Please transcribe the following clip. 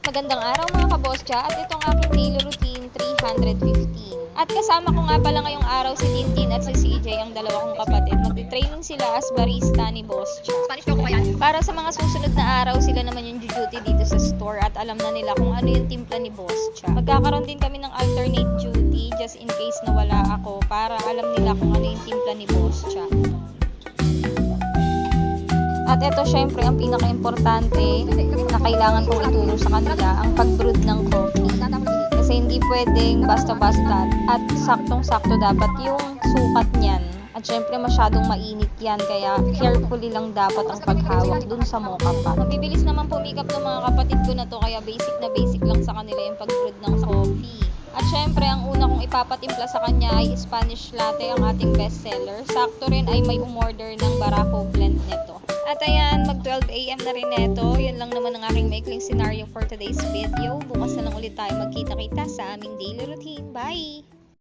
Magandang araw mga kaboscha at itong aking daily routine 315. At kasama ko nga pala ngayong araw si Tintin at si CJ, ang dalawa kong kapatid. Magti-training sila as barista ni Boss Cha. Spanish choco ba yan? Para sa mga susunod na araw, sila naman yung duty dito sa store at alam na nila kung ano yung timpla ni Boss Cha. Magkakaroon din kami ng alternate duty just in case na wala ako para alam nila kung ano yung timpla ni Boss Cha. At ito syempre ang pinaka-importante na kailangan kong ituro sa kanila, ang pag-brood ng coffee. Kasi hindi pwedeng basta-basta at saktong-sakto dapat yung sukat niyan. At syempre masyadong mainit yan, kaya carefully lang dapat ang paghawak dun sa mocha pot. Mabibilis naman pumikap ng mga kapatid ko na to, kaya basic na basic lang sa kanila yung pag-brood ng coffee. At syempre, ang una kong ipapatimpla sa kanya ay Spanish latte, ang ating bestseller. Sakto rin ay may umorder ng Barako blend nito. At ayan, mag 12 AM na rin neto. Yun lang naman ang aking maikling scenario for today's video. Bukas na lang ulit tayo magkita-kita sa aming daily routine. Bye!